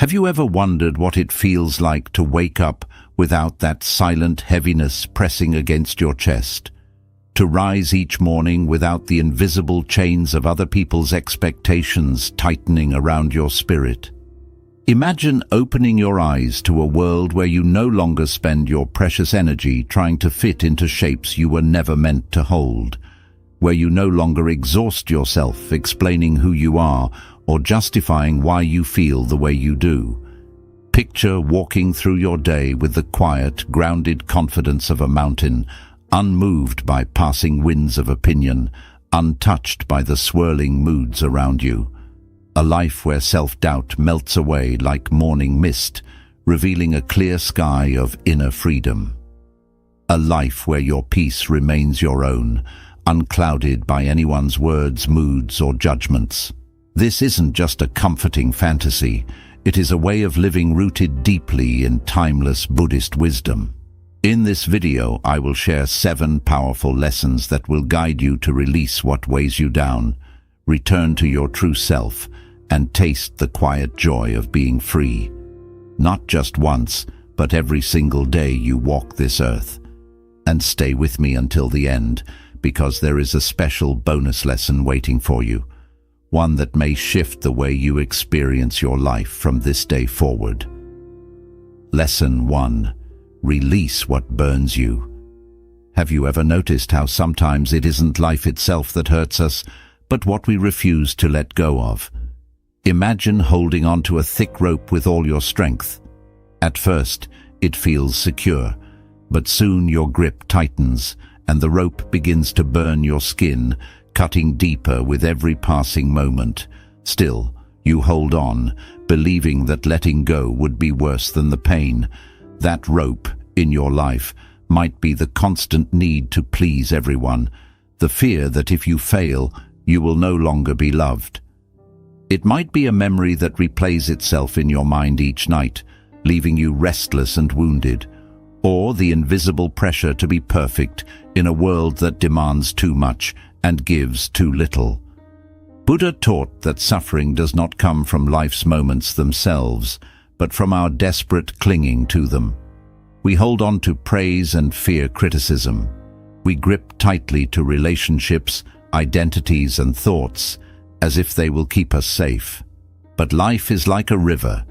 Have you ever wondered what it feels like to wake up without that silent heaviness pressing against your chest? To rise each morning without the invisible chains of other people's expectations tightening around your spirit? Imagine opening your eyes to a world where you no longer spend your precious energy trying to fit into shapes you were never meant to hold, where you no longer exhaust yourself explaining who you are or justifying why you feel the way you do. Picture walking through your day with the quiet, grounded confidence of a mountain, unmoved by passing winds of opinion, untouched by the swirling moods around you. A life where self-doubt melts away like morning mist, revealing a clear sky of inner freedom. A life where your peace remains your own, unclouded by anyone's words, moods, or judgments. This isn't just a comforting fantasy, it is a way of living rooted deeply in timeless Buddhist wisdom. In this video, I will share 7 powerful lessons that will guide you to release what weighs you down, return to your true self, and taste the quiet joy of being free. Not just once, but every single day you walk this earth. And stay with me until the end, because there is a special bonus lesson waiting for you. One that may shift the way you experience your life from this day forward. Lesson 1. Release what burns you. Have you ever noticed how sometimes it isn't life itself that hurts us, but what we refuse to let go of? Imagine holding onto a thick rope with all your strength. At first, it feels secure, but soon your grip tightens and the rope begins to burn your skin, cutting deeper with every passing moment. Still, you hold on, believing that letting go would be worse than the pain. That rope in your life might be the constant need to please everyone, the fear that if you fail, you will no longer be loved. It might be a memory that replays itself in your mind each night, leaving you restless and wounded, or the invisible pressure to be perfect in a world that demands too much and gives too little. Buddha taught that suffering does not come from life's moments themselves, but from our desperate clinging to them. We hold on to praise and fear criticism. We grip tightly to relationships, identities, and thoughts, as if they will keep us safe. But life is like a river.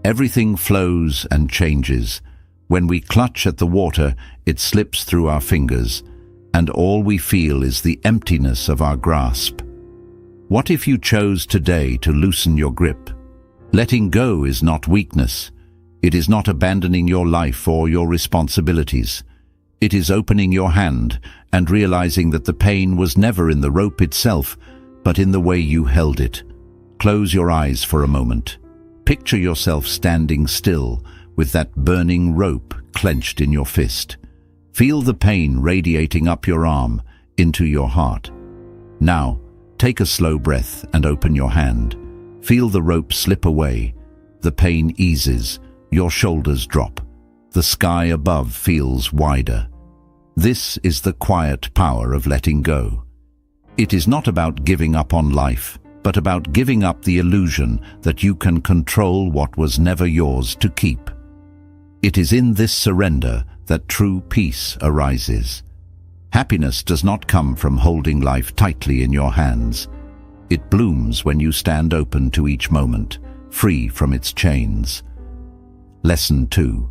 Everything flows and changes. When we clutch at the water, it slips through our fingers, and all we feel is the emptiness of our grasp. What if you chose today to loosen your grip? Letting go is not weakness. It is not abandoning your life or your responsibilities. It is opening your hand and realizing that the pain was never in the rope itself, but in the way you held it. Close your eyes for a moment. Picture yourself standing still with that burning rope clenched in your fist. Feel the pain radiating up your arm into your heart. Now, take a slow breath and open your hand. Feel the rope slip away. The pain eases. Your shoulders drop. The sky above feels wider. This is the quiet power of letting go. It is not about giving up on life, but about giving up the illusion that you can control what was never yours to keep. It is in this surrender that true peace arises. Happiness does not come from holding life tightly in your hands. It blooms when you stand open to each moment, free from its chains. Lesson 2.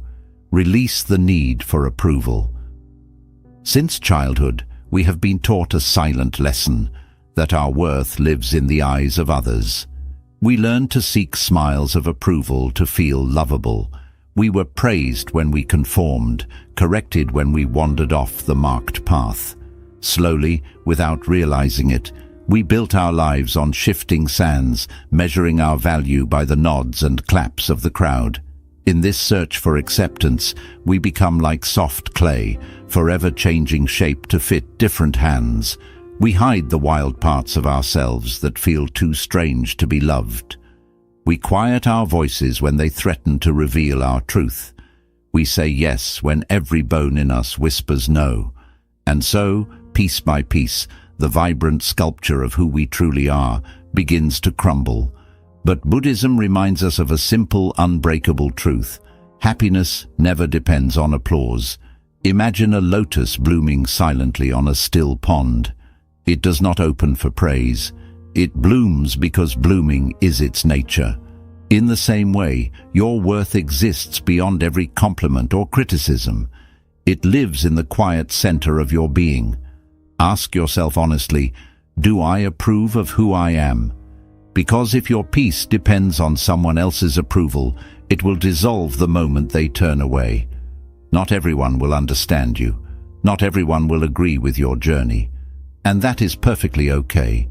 Release the need for approval. Since childhood, we have been taught a silent lesson, that our worth lives in the eyes of others. We learn to seek smiles of approval to feel lovable. We were praised when we conformed, corrected when we wandered off the marked path. Slowly, without realizing it, we built our lives on shifting sands, measuring our value by the nods and claps of the crowd. In this search for acceptance, we become like soft clay, forever changing shape to fit different hands. We hide the wild parts of ourselves that feel too strange to be loved. We quiet our voices when they threaten to reveal our truth. We say yes when every bone in us whispers no. And so, piece by piece, the vibrant sculpture of who we truly are begins to crumble. But Buddhism reminds us of a simple, unbreakable truth. Happiness never depends on applause. Imagine a lotus blooming silently on a still pond. It does not open for praise. It blooms because blooming is its nature. In the same way, your worth exists beyond every compliment or criticism. It lives in the quiet center of your being. Ask yourself honestly, do I approve of who I am? Because if your peace depends on someone else's approval, it will dissolve the moment they turn away. Not everyone will understand you. Not everyone will agree with your journey. And that is perfectly okay.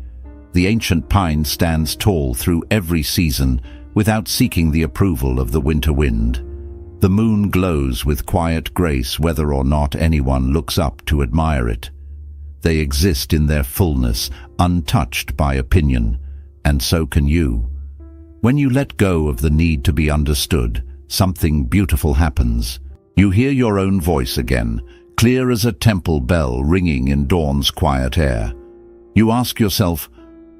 The ancient pine stands tall through every season without seeking the approval of the winter wind. The moon glows with quiet grace whether or not anyone looks up to admire it. They exist in their fullness, untouched by opinion, and so can you. When you let go of the need to be understood, something beautiful happens. You hear your own voice again, clear as a temple bell ringing in dawn's quiet air. You ask yourself,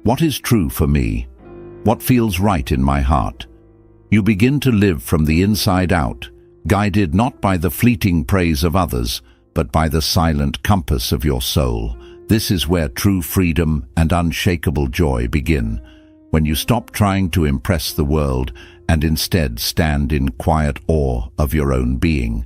what is true for me? What feels right in my heart? You begin to live from the inside out, guided not by the fleeting praise of others, but by the silent compass of your soul. This is where true freedom and unshakable joy begin, when you stop trying to impress the world and instead stand in quiet awe of your own being.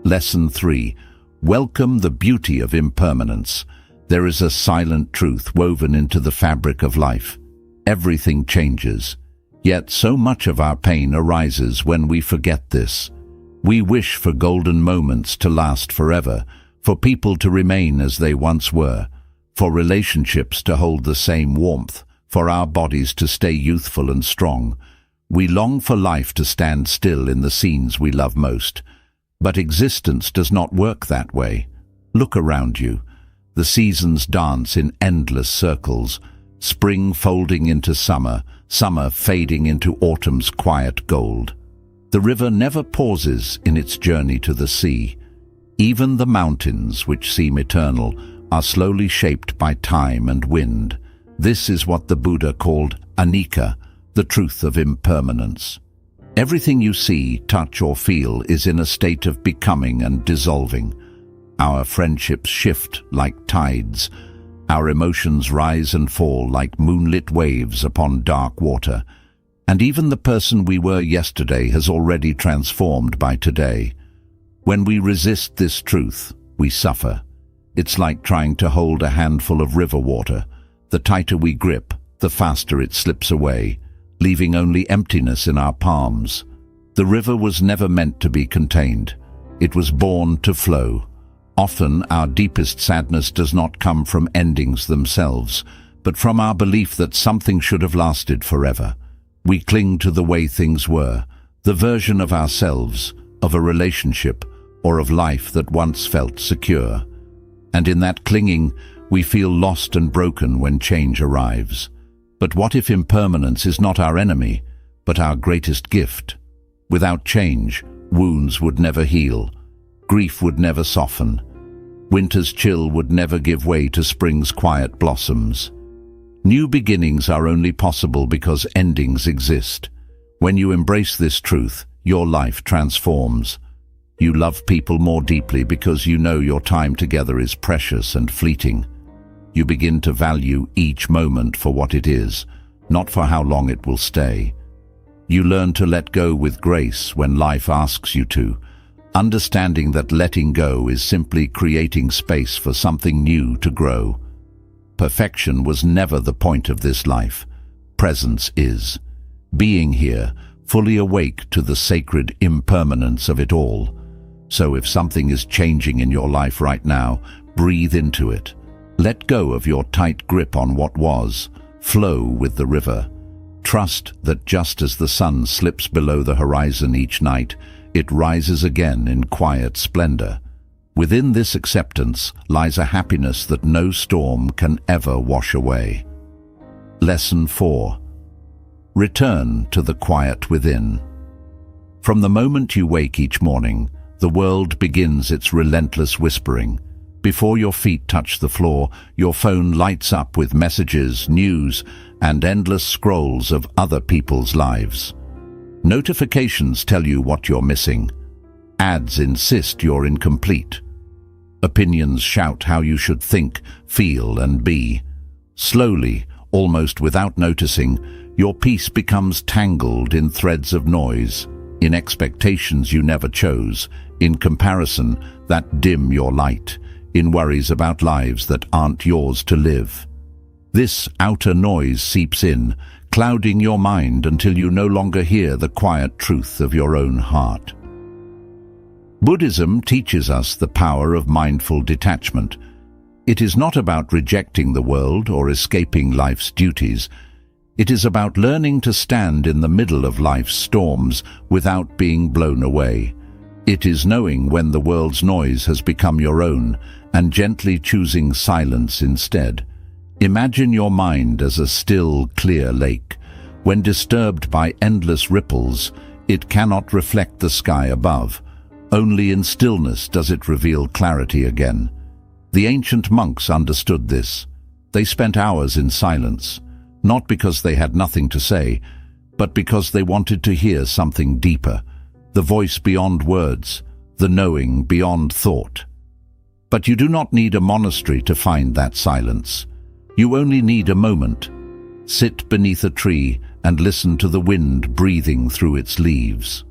Lesson 3. Welcome the beauty of impermanence. There is a silent truth woven into the fabric of life. Everything changes. Yet so much of our pain arises when we forget this. We wish for golden moments to last forever, for people to remain as they once were, for relationships to hold the same warmth, for our bodies to stay youthful and strong. We long for life to stand still in the scenes we love most. But existence does not work that way. Look around you. The seasons dance in endless circles, spring folding into summer, summer fading into autumn's quiet gold. The river never pauses in its journey to the sea. Even the mountains, which seem eternal, are slowly shaped by time and wind. This is what the Buddha called anicca, the truth of impermanence. Everything you see, touch or feel is in a state of becoming and dissolving. Our friendships shift like tides. Our emotions rise and fall like moonlit waves upon dark water. And even the person we were yesterday has already transformed by today. When we resist this truth, we suffer. It's like trying to hold a handful of river water. The tighter we grip, the faster it slips away, leaving only emptiness in our palms. The river was never meant to be contained. It was born to flow. Often our deepest sadness does not come from endings themselves, but from our belief that something should have lasted forever. We cling to the way things were, the version of ourselves, of a relationship, or of life that once felt secure. And in that clinging, we feel lost and broken when change arrives. But what if impermanence is not our enemy, but our greatest gift? Without change, wounds would never heal, grief would never soften, winter's chill would never give way to spring's quiet blossoms. New beginnings are only possible because endings exist. When you embrace this truth, your life transforms. You love people more deeply because you know your time together is precious and fleeting. You begin to value each moment for what it is, not for how long it will stay. You learn to let go with grace when life asks you to, understanding that letting go is simply creating space for something new to grow. Perfection was never the point of this life. Presence is. Being here, fully awake to the sacred impermanence of it all. So if something is changing in your life right now, breathe into it. Let go of your tight grip on what was. Flow with the river. Trust that just as the sun slips below the horizon each night, it rises again in quiet splendor. Within this acceptance lies a happiness that no storm can ever wash away. Lesson 4. Return to the quiet within. From the moment you wake each morning, the world begins its relentless whispering. Before your feet touch the floor, your phone lights up with messages, news, and endless scrolls of other people's lives. Notifications tell you what you're missing. Ads insist you're incomplete. Opinions shout how you should think, feel, and be. Slowly, almost without noticing, your peace becomes tangled in threads of noise, in expectations you never chose, in comparison that dim your light, in worries about lives that aren't yours to live. This outer noise seeps in, clouding your mind until you no longer hear the quiet truth of your own heart. Buddhism teaches us the power of mindful detachment. It is not about rejecting the world or escaping life's duties. It is about learning to stand in the middle of life's storms without being blown away. It is knowing when the world's noise has become your own and gently choosing silence instead. Imagine your mind as a still, clear lake. When disturbed by endless ripples, it cannot reflect the sky above. Only in stillness does it reveal clarity again. The ancient monks understood this. They spent hours in silence, not because they had nothing to say, but because they wanted to hear something deeper, the voice beyond words, the knowing beyond thought. But you do not need a monastery to find that silence. You only need a moment. Sit beneath a tree and listen to the wind breathing through its leaves.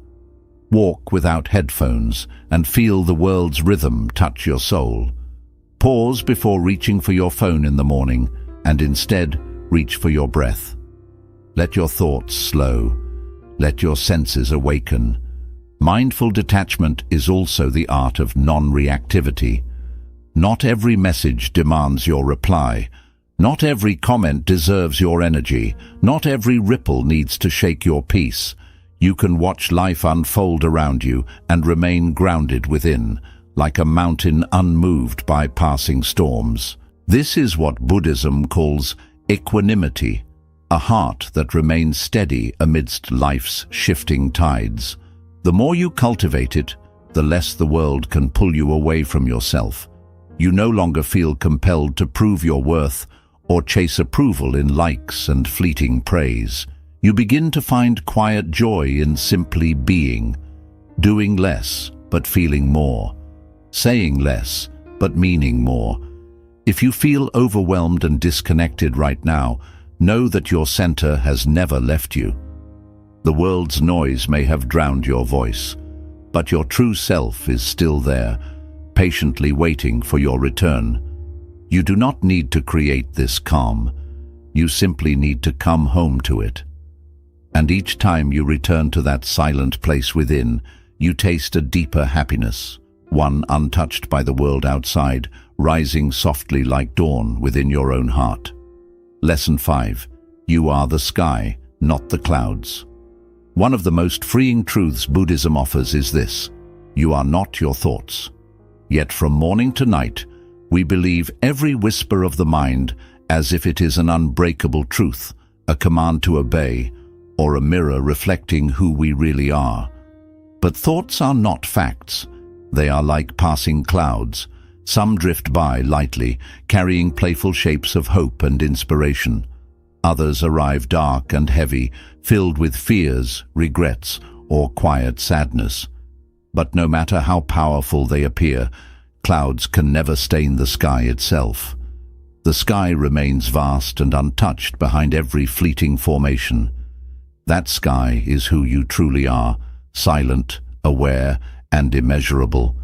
Walk without headphones and feel the world's rhythm touch your soul. Pause before reaching for your phone in the morning and instead reach for your breath. Let your thoughts slow. Let your senses awaken. Mindful detachment is also the art of non-reactivity. Not every message demands your reply. Not every comment deserves your energy. Not every ripple needs to shake your peace. You can watch life unfold around you and remain grounded within, like a mountain unmoved by passing storms. This is what Buddhism calls equanimity, a heart that remains steady amidst life's shifting tides. The more you cultivate it, the less the world can pull you away from yourself. You no longer feel compelled to prove your worth or chase approval in likes and fleeting praise. You begin to find quiet joy in simply being, doing less but feeling more, saying less but meaning more. If you feel overwhelmed and disconnected right now, know that your center has never left you. The world's noise may have drowned your voice, but your true self is still there, patiently waiting for your return. You do not need to create this calm. You simply need to come home to it. And each time you return to that silent place within, you taste a deeper happiness, one untouched by the world outside, rising softly like dawn within your own heart. Lesson 5. You are the sky, not the clouds. One of the most freeing truths Buddhism offers is this: you are not your thoughts. Yet from morning to night, we believe every whisper of the mind as if it is an unbreakable truth, a command to obey, or a mirror reflecting who we really are. But thoughts are not facts. They are like passing clouds. Some drift by lightly, carrying playful shapes of hope and inspiration. Others arrive dark and heavy, filled with fears, regrets, or quiet sadness. But no matter how powerful they appear, clouds can never stain the sky itself. The sky remains vast and untouched behind every fleeting formation. That sky is who you truly are, silent, aware, and immeasurable.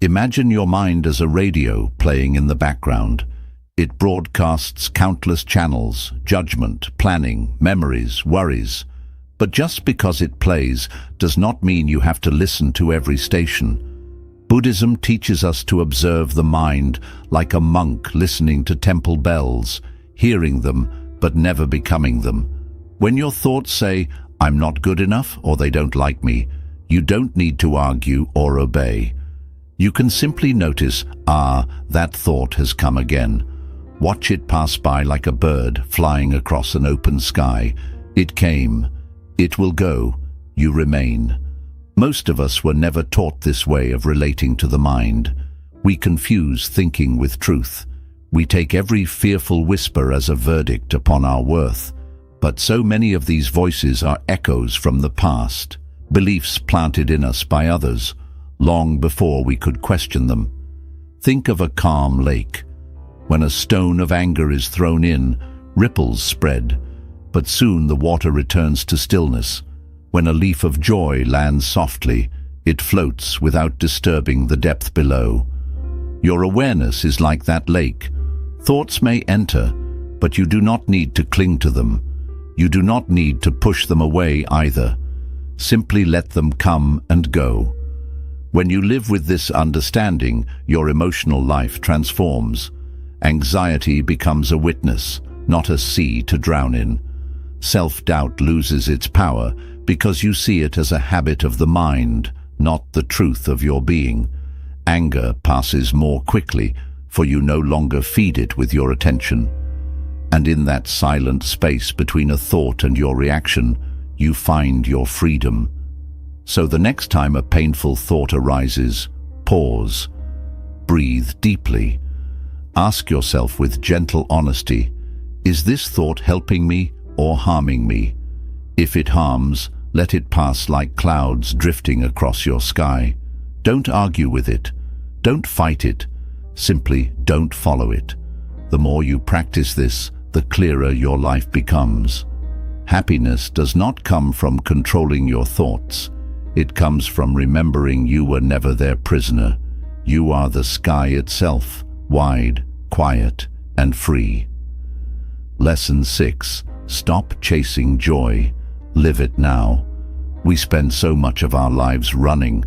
Imagine your mind as a radio playing in the background. It broadcasts countless channels, judgment, planning, memories, worries. But just because it plays does not mean you have to listen to every station. Buddhism teaches us to observe the mind like a monk listening to temple bells, hearing them but never becoming them. When your thoughts say, "I'm not good enough," or "they don't like me," you don't need to argue or obey. You can simply notice, that thought has come again. Watch it pass by like a bird flying across an open sky. It came. It will go. You remain. Most of us were never taught this way of relating to the mind. We confuse thinking with truth. We take every fearful whisper as a verdict upon our worth. But so many of these voices are echoes from the past, beliefs planted in us by others, long before we could question them. Think of a calm lake. When a stone of anger is thrown in, ripples spread, but soon the water returns to stillness. When a leaf of joy lands softly, it floats without disturbing the depth below. Your awareness is like that lake. Thoughts may enter, but you do not need to cling to them. You do not need to push them away either. Simply let them come and go. When you live with this understanding, your emotional life transforms. Anxiety becomes a witness, not a sea to drown in. Self-doubt loses its power because you see it as a habit of the mind, not the truth of your being. Anger passes more quickly, for you no longer feed it with your attention. And in that silent space between a thought and your reaction, you find your freedom. So the next time a painful thought arises, pause. Breathe deeply. Ask yourself with gentle honesty, is this thought helping me or harming me? If it harms, let it pass like clouds drifting across your sky. Don't argue with it. Don't fight it. Simply don't follow it. The more you practice this, the clearer your life becomes. Happiness does not come from controlling your thoughts. It comes from remembering you were never their prisoner. You are the sky itself, wide, quiet, and free. Lesson 6. Stop chasing joy. Live it now. We spend so much of our lives running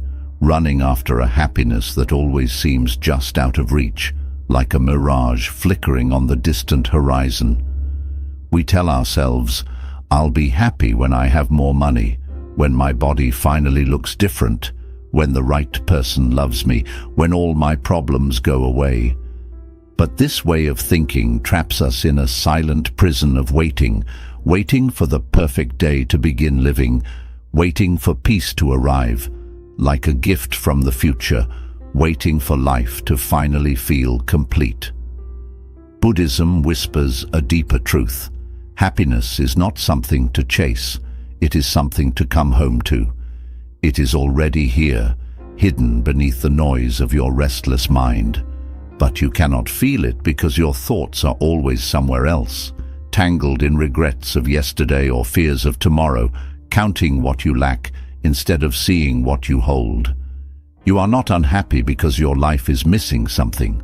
after a happiness that always seems just out of reach, like a mirage flickering on the distant horizon. We tell ourselves, I'll be happy when I have more money, when my body finally looks different, when the right person loves me, when all my problems go away. But this way of thinking traps us in a silent prison of waiting for the perfect day to begin living, waiting for peace to arrive, like a gift from the future, waiting for life to finally feel complete. Buddhism whispers a deeper truth. Happiness is not something to chase, it is something to come home to. It is already here, hidden beneath the noise of your restless mind. But you cannot feel it because your thoughts are always somewhere else, tangled in regrets of yesterday or fears of tomorrow, counting what you lack instead of seeing what you hold. You are not unhappy because your life is missing something.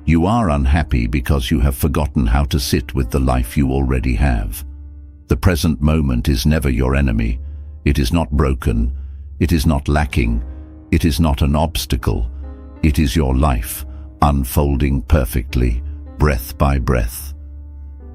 You are unhappy because you have forgotten how to sit with the life you already have. The present moment is never your enemy. It is not broken. It is not lacking. It is not an obstacle. It is your life, unfolding perfectly, breath by breath.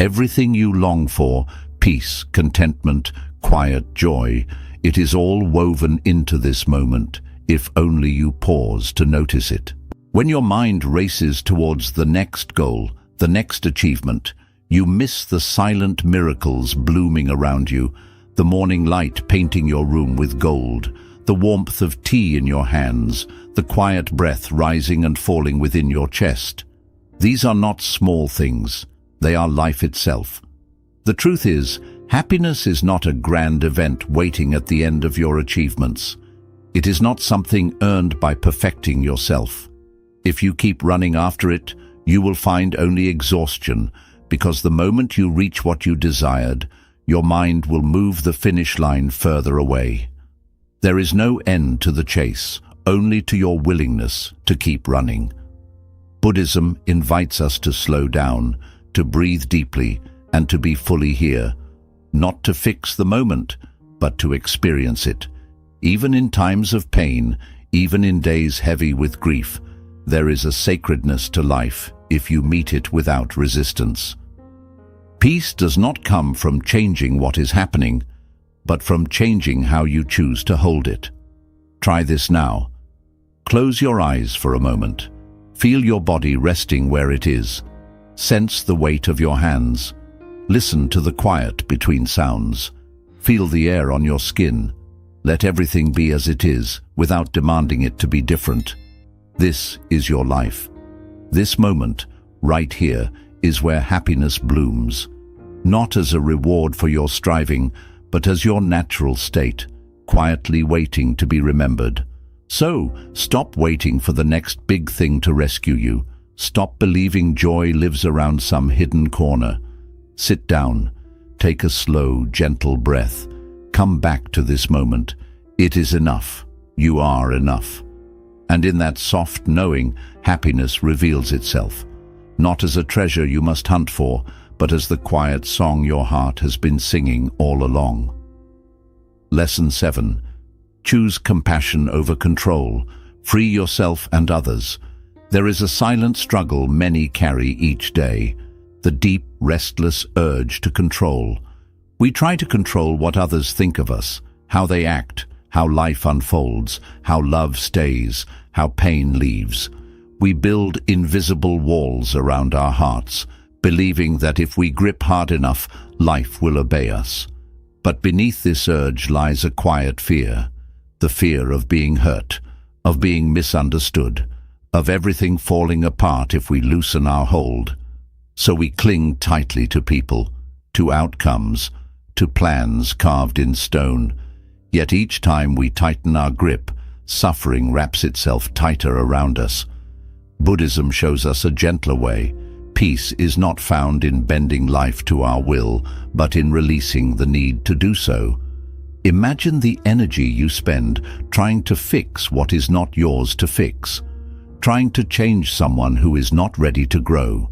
Everything you long for, peace, contentment, quiet joy, it is all woven into this moment, if only you pause to notice it. When your mind races towards the next goal, the next achievement, you miss the silent miracles blooming around you, the morning light painting your room with gold, the warmth of tea in your hands, the quiet breath rising and falling within your chest. These are not small things. They are life itself. The truth is, happiness is not a grand event waiting at the end of your achievements. It is not something earned by perfecting yourself. If you keep running after it, you will find only exhaustion, because the moment you reach what you desired, your mind will move the finish line further away. There is no end to the chase, only to your willingness to keep running. Buddhism invites us to slow down, to breathe deeply, and to be fully here, not to fix the moment, but to experience it. Even in times of pain, even in days heavy with grief, there is a sacredness to life if you meet it without resistance. Peace does not come from changing what is happening, but from changing how you choose to hold it. Try this now. Close your eyes for a moment. Feel your body resting where it is. Sense the weight of your hands. Listen to the quiet between sounds. Feel the air on your skin. Let everything be as it is, without demanding it to be different. This is your life. This moment, right here, is where happiness blooms. Not as a reward for your striving, but as your natural state, quietly waiting to be remembered. So, stop waiting for the next big thing to rescue you. Stop believing joy lives around some hidden corner. Sit down. Take a slow, gentle breath. Come back to this moment. It is enough. You are enough. And in that soft knowing, happiness reveals itself. Not as a treasure you must hunt for, but as the quiet song your heart has been singing all along. Lesson 7. Choose compassion over control. Free yourself and others. There is a silent struggle many carry each day. The deep, restless urge to control. We try to control what others think of us, how they act, how life unfolds, how love stays, how pain leaves. We build invisible walls around our hearts, believing that if we grip hard enough, life will obey us. But beneath this urge lies a quiet fear. The fear of being hurt, of being misunderstood, of everything falling apart if we loosen our hold. So we cling tightly to people, to outcomes, to plans carved in stone. Yet each time we tighten our grip, suffering wraps itself tighter around us. Buddhism shows us a gentler way. Peace is not found in bending life to our will, but in releasing the need to do so. Imagine the energy you spend trying to fix what is not yours to fix, trying to change someone who is not ready to grow,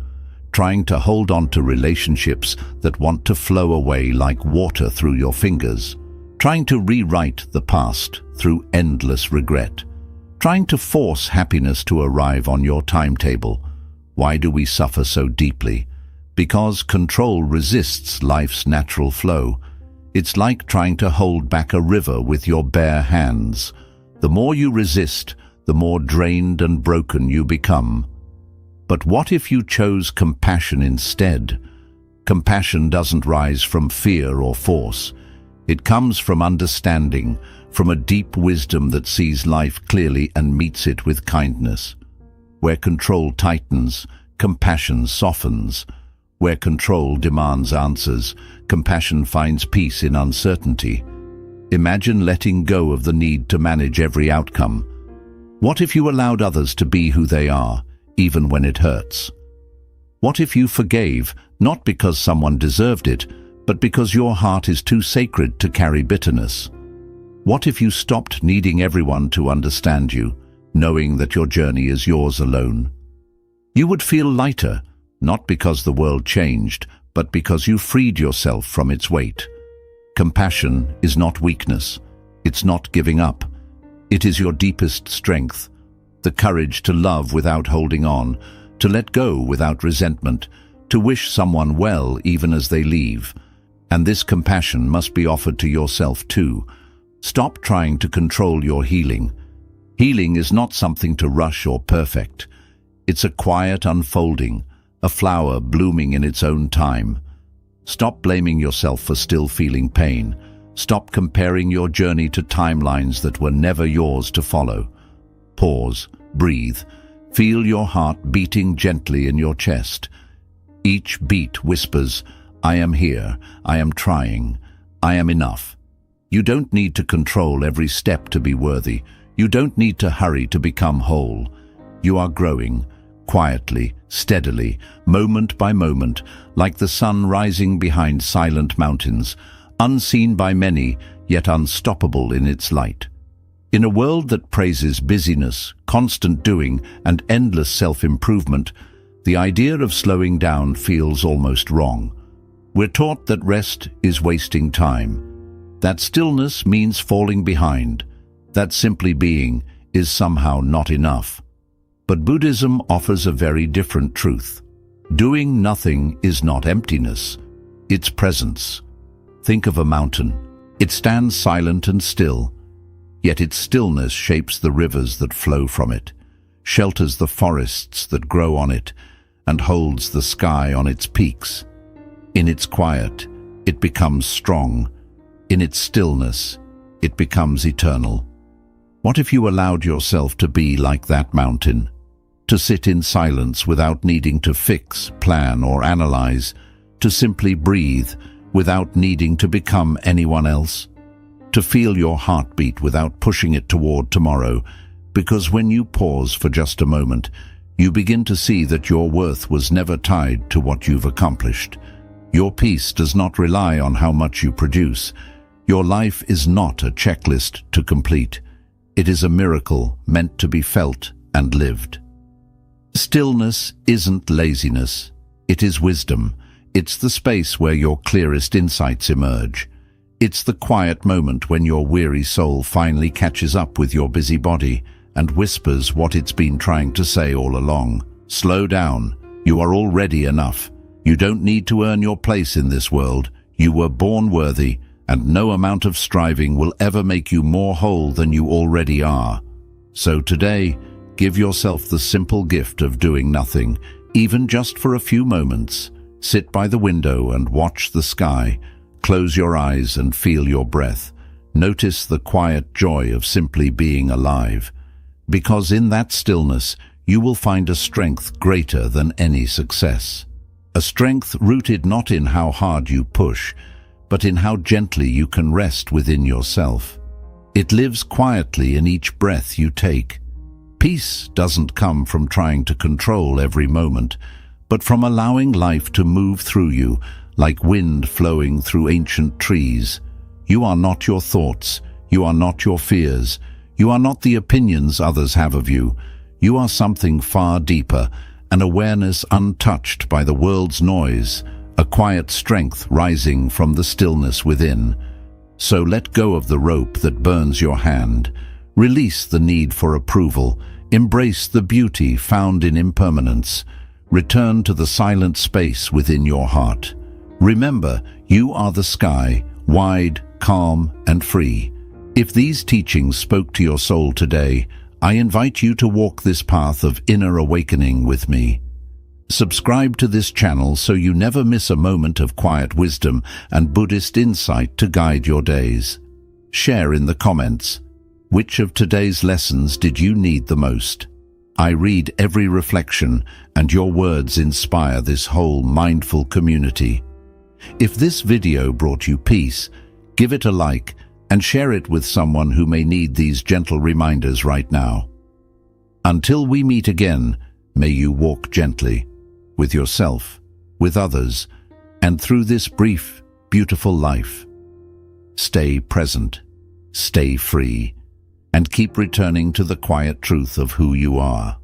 trying to hold on to relationships that want to flow away like water through your fingers, trying to rewrite the past through endless regret, trying to force happiness to arrive on your timetable. Why do we suffer so deeply? Because control resists life's natural flow. It's like trying to hold back a river with your bare hands. The more you resist, the more drained and broken you become. But what if you chose compassion instead? Compassion doesn't rise from fear or force. It comes from understanding, from a deep wisdom that sees life clearly and meets it with kindness. Where control tightens, compassion softens. Where control demands answers, compassion finds peace in uncertainty. Imagine letting go of the need to manage every outcome. What if you allowed others to be who they are, even when it hurts? What if you forgave, not because someone deserved it, but because your heart is too sacred to carry bitterness? What if you stopped needing everyone to understand you, knowing that your journey is yours alone? You would feel lighter, not because the world changed, but because you freed yourself from its weight. Compassion is not weakness. It's not giving up. It is your deepest strength. The courage to love without holding on, to let go without resentment, to wish someone well even as they leave. And this compassion must be offered to yourself too. Stop trying to control your healing. Healing is not something to rush or perfect. It's a quiet unfolding, a flower blooming in its own time. Stop blaming yourself for still feeling pain. Stop comparing your journey to timelines that were never yours to follow. Pause, breathe, feel your heart beating gently in your chest. Each beat whispers, I am here, I am trying, I am enough. You don't need to control every step to be worthy. You don't need to hurry to become whole. You are growing, quietly, steadily, moment by moment, like the sun rising behind silent mountains, unseen by many, yet unstoppable in its light. In a world that praises busyness, constant doing, and endless self-improvement, the idea of slowing down feels almost wrong. We're taught that rest is wasting time, that stillness means falling behind, that simply being is somehow not enough. But Buddhism offers a very different truth. Doing nothing is not emptiness, it's presence. Think of a mountain. It stands silent and still, yet its stillness shapes the rivers that flow from it, shelters the forests that grow on it, and holds the sky on its peaks. In its quiet, it becomes strong. In its stillness, it becomes eternal. What if you allowed yourself to be like that mountain? To sit in silence without needing to fix, plan, or analyze, to simply breathe without needing to become anyone else, to feel your heartbeat without pushing it toward tomorrow, because when you pause for just a moment, you begin to see that your worth was never tied to what you've accomplished. Your peace does not rely on how much you produce. Your life is not a checklist to complete. It is a miracle meant to be felt and lived. Stillness isn't laziness. It is wisdom. It's the space where your clearest insights emerge. It's the quiet moment when your weary soul finally catches up with your busy body and whispers what it's been trying to say all along. Slow down. You are already enough. You don't need to earn your place in this world. You were born worthy, and no amount of striving will ever make you more whole than you already are. So today, give yourself the simple gift of doing nothing, even just for a few moments. Sit by the window and watch the sky. Close your eyes and feel your breath. Notice the quiet joy of simply being alive. Because in that stillness, you will find a strength greater than any success. A strength rooted not in how hard you push, but in how gently you can rest within yourself. It lives quietly in each breath you take. Peace doesn't come from trying to control every moment, but from allowing life to move through you like wind flowing through ancient trees. You are not your thoughts. You are not your fears. You are not the opinions others have of you. You are something far deeper, an awareness untouched by the world's noise, a quiet strength rising from the stillness within. So let go of the rope that burns your hand. Release the need for approval. Embrace the beauty found in impermanence. Return to the silent space within your heart. Remember, you are the sky, wide, calm, and free. If these teachings spoke to your soul today, I invite you to walk this path of inner awakening with me. Subscribe to this channel so you never miss a moment of quiet wisdom and Buddhist insight to guide your days. Share in the comments. Which of today's lessons did you need the most? I read every reflection, and your words inspire this whole mindful community. If this video brought you peace, give it a like and share it with someone who may need these gentle reminders right now. Until we meet again, may you walk gently, with yourself, with others, and through this brief, beautiful life. Stay present, stay free, and keep returning to the quiet truth of who you are.